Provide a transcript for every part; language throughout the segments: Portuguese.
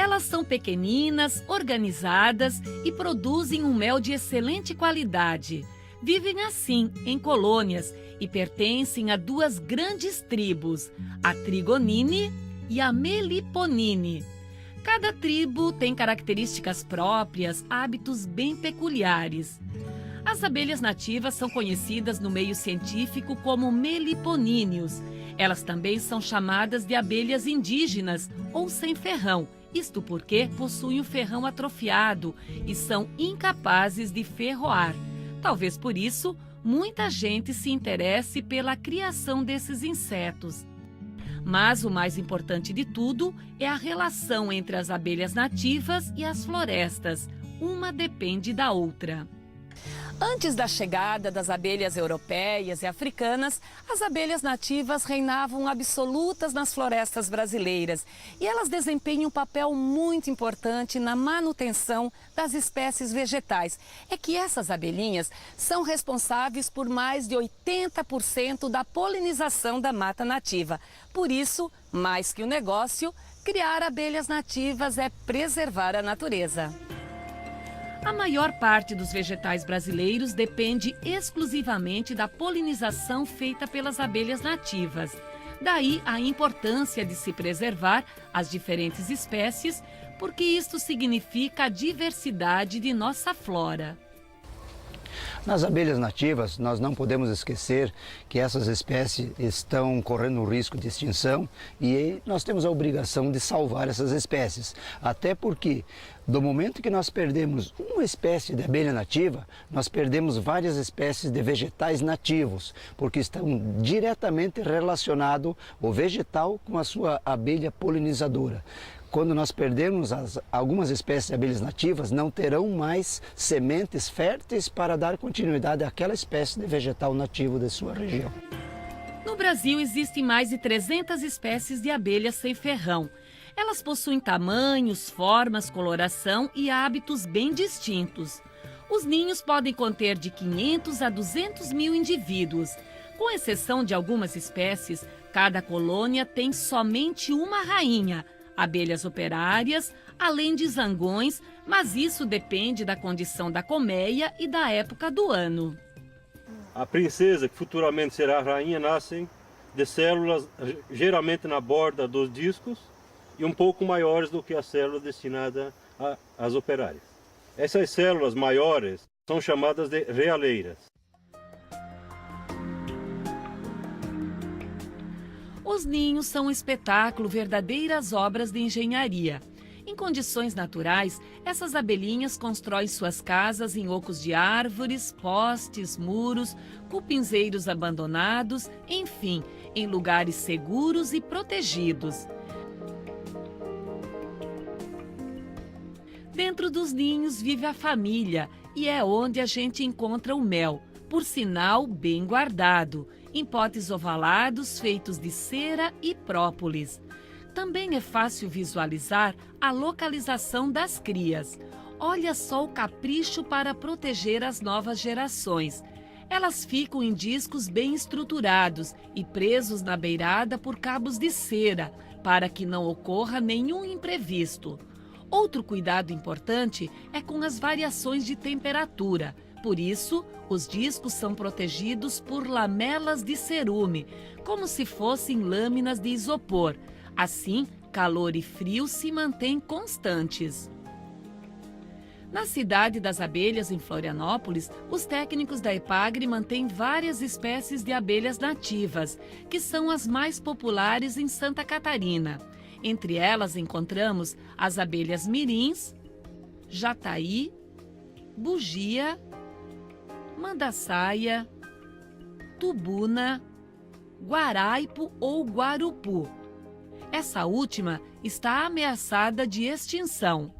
Elas são pequeninas, organizadas e produzem um mel de excelente qualidade. Vivem assim, em colônias, e pertencem a duas grandes tribos, a Trigonine e a Meliponine. Cada tribo tem características próprias, hábitos bem peculiares. As abelhas nativas são conhecidas no meio científico como meliponíneos. Elas também são chamadas de abelhas indígenas ou sem ferrão, isto porque possuem o ferrão atrofiado e são incapazes de ferroar. Talvez por isso, muita gente se interesse pela criação desses insetos. Mas o mais importante de tudo é a relação entre as abelhas nativas e as florestas. Uma depende da outra. Antes da chegada das abelhas europeias e africanas, as abelhas nativas reinavam absolutas nas florestas brasileiras e elas desempenham um papel muito importante na manutenção das espécies vegetais. É que essas abelhinhas são responsáveis por mais de 80% da polinização da mata nativa. Por isso, mais que um negócio, criar abelhas nativas é preservar a natureza. A maior parte dos vegetais brasileiros depende exclusivamente da polinização feita pelas abelhas nativas. Daí a importância de se preservar as diferentes espécies, porque isto significa a diversidade de nossa flora. Nas abelhas nativas, nós não podemos esquecer que essas espécies estão correndo risco de extinção e nós temos a obrigação de salvar essas espécies. Até porque, do momento que nós perdemos uma espécie de abelha nativa, nós perdemos várias espécies de vegetais nativos, porque estão diretamente relacionados o vegetal com a sua abelha polinizadora. Quando nós perdemos algumas espécies de abelhas nativas, não terão mais sementes férteis para dar continuidade àquela espécie de vegetal nativo de sua região. No Brasil existem mais de 300 espécies de abelhas sem ferrão. Elas possuem tamanhos, formas, coloração e hábitos bem distintos. Os ninhos podem conter de 500 a 200 mil indivíduos. Com exceção de algumas espécies, cada colônia tem somente uma rainha, abelhas operárias, além de zangões, mas isso depende da condição da colmeia e da época do ano. A princesa, que futuramente será a rainha, nascem de células geralmente na borda dos discos e um pouco maiores do que a célula destinada às operárias. Essas células maiores são chamadas de realeiras. Os ninhos são um espetáculo, verdadeiras obras de engenharia. Em condições naturais, essas abelhinhas constroem suas casas em ocos de árvores, postes, muros, cupinzeiros abandonados, enfim, em lugares seguros e protegidos. Dentro dos ninhos vive a família e é onde a gente encontra o mel, por sinal bem guardado, em potes ovalados feitos de cera e própolis. Também é fácil visualizar a localização das crias. Olha só o capricho para proteger as novas gerações. Elas ficam em discos bem estruturados e presos na beirada por cabos de cera, para que não ocorra nenhum imprevisto. Outro cuidado importante é com as variações de temperatura. Por isso, os discos são protegidos por lamelas de cerume, como se fossem lâminas de isopor. Assim, calor e frio se mantêm constantes. Na cidade das abelhas, em Florianópolis, os técnicos da EPAGRE mantêm várias espécies de abelhas nativas, que são as mais populares em Santa Catarina. Entre elas encontramos as abelhas mirins, jataí, bugia, mandaçaia, tubuna, guaraipo ou guarupu. Essa última está ameaçada de extinção.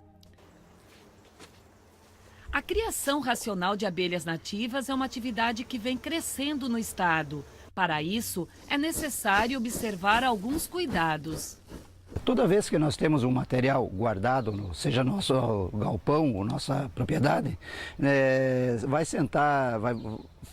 A criação racional de abelhas nativas é uma atividade que vem crescendo no estado. Para isso, é necessário observar alguns cuidados. Toda vez que nós temos um material guardado, seja nosso galpão ou nossa propriedade, vai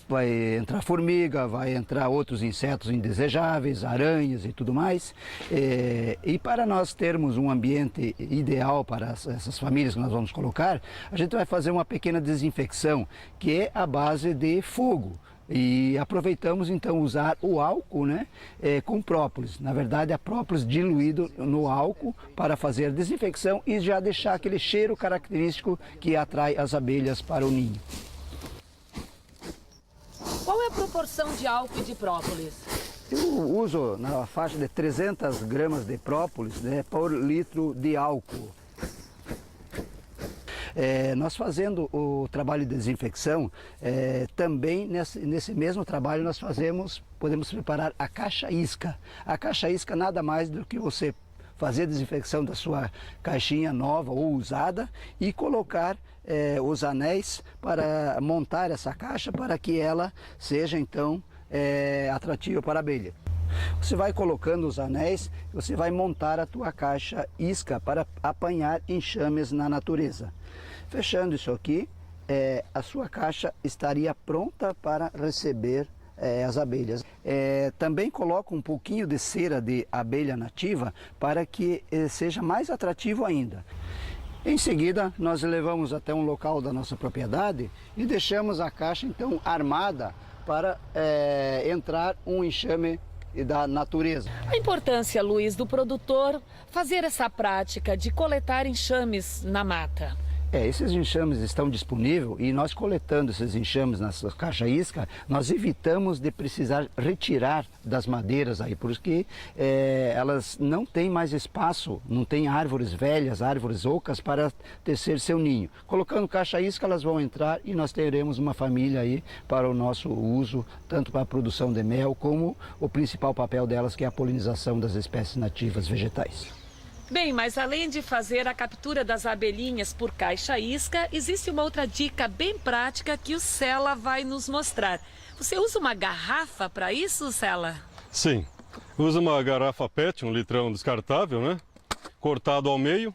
vai entrar formiga, vai entrar outros insetos indesejáveis, aranhas e tudo mais. E para nós termos um ambiente ideal para essas famílias que nós vamos colocar, a gente vai fazer uma pequena desinfecção, que é a base de fogo. E aproveitamos então usar o álcool, né, com própolis. Na verdade, é própolis diluído no álcool para fazer a desinfecção e já deixar aquele cheiro característico que atrai as abelhas para o ninho. Qual é a proporção de álcool e de própolis? Eu uso na faixa de 300 gramas de própolis, né, por litro de álcool. Nós fazendo o trabalho de desinfecção, também nesse mesmo trabalho nós podemos preparar a caixa isca. A caixa isca nada mais do que você fazer a desinfecção da sua caixinha nova ou usada e colocar os anéis para montar essa caixa para que ela seja então atrativa para a abelha. Você vai colocando os anéis, você vai montar a tua caixa isca para apanhar enxames na natureza. Fechando isso aqui, a sua caixa estaria pronta para receber as abelhas. Também coloco um pouquinho de cera de abelha nativa para que seja mais atrativo ainda. Em seguida, nós levamos até um local da nossa propriedade e deixamos a caixa então armada para entrar um enxame da natureza. A importância, Luiz, do produtor fazer essa prática de coletar enxames na mata. Esses enxames estão disponíveis e nós coletando esses enxames nessa caixa isca, nós evitamos de precisar retirar das madeiras aí, porque elas não têm mais espaço, não tem árvores velhas, árvores ocas para tecer seu ninho. Colocando caixa isca, elas vão entrar e nós teremos uma família aí para o nosso uso, tanto para a produção de mel, como o principal papel delas, que é a polinização das espécies nativas vegetais. Bem, mas além de fazer a captura das abelhinhas por caixa isca, existe uma outra dica bem prática que o Cela vai nos mostrar. Você usa uma garrafa para isso, Cela? Sim, usa uma garrafa PET, um litrão descartável, né? Cortado ao meio,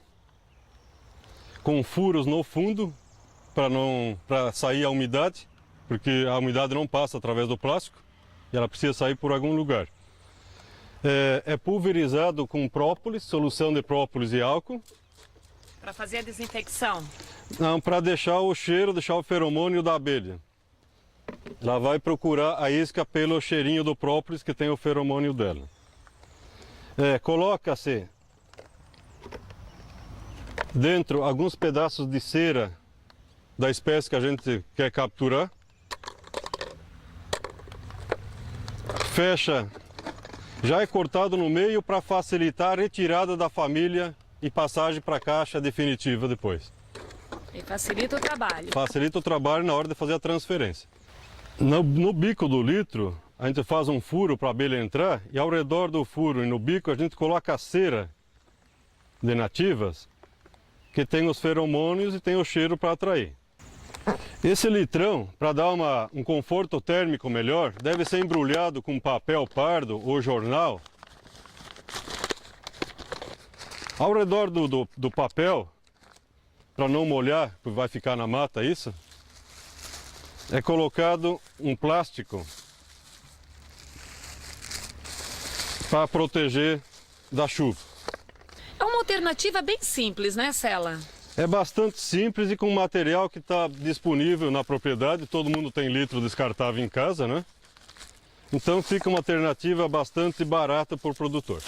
com furos no fundo para sair a umidade, porque a umidade não passa através do plástico e ela precisa sair por algum lugar. É pulverizado com própolis, solução de própolis e álcool. Para fazer a desinfecção? Não, para deixar o cheiro, deixar o feromônio da abelha. Ela vai procurar a isca pelo cheirinho do própolis que tem o feromônio dela. Coloca-se dentro alguns pedaços de cera da espécie que a gente quer capturar. Fecha. Já é cortado no meio para facilitar a retirada da família e passagem para a caixa definitiva depois. E facilita o trabalho. Facilita o trabalho na hora de fazer a transferência. No bico do litro, a gente faz um furo para a abelha entrar e ao redor do furo e no bico a gente coloca a cera de nativas que tem os feromônios e tem o cheiro para atrair. Esse litrão, para dar um conforto térmico melhor, deve ser embrulhado com papel pardo ou jornal. Ao redor do papel, para não molhar, porque vai ficar na mata isso, é colocado um plástico para proteger da chuva. É uma alternativa bem simples, né, Cela? É bastante simples e com material que está disponível na propriedade. Todo mundo tem litro descartável em casa, né? Então fica uma alternativa bastante barata para o produtor.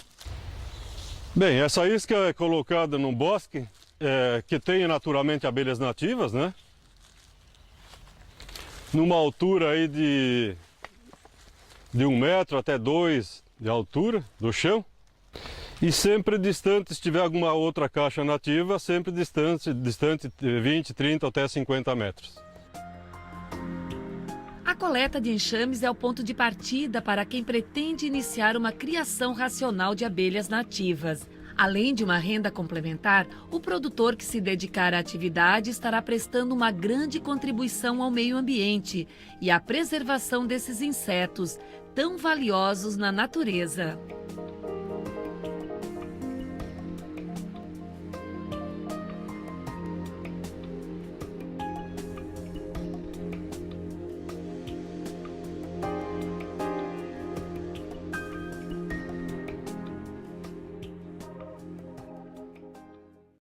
Bem, essa isca é colocada num bosque que tem naturalmente abelhas nativas, né? Numa altura aí de 1 metro até 2 de altura do chão. E sempre distante, se tiver alguma outra caixa nativa, sempre distante 20, 30 até 50 metros. A coleta de enxames é o ponto de partida para quem pretende iniciar uma criação racional de abelhas nativas. Além de uma renda complementar, o produtor que se dedicar à atividade estará prestando uma grande contribuição ao meio ambiente e à preservação desses insetos tão valiosos na natureza.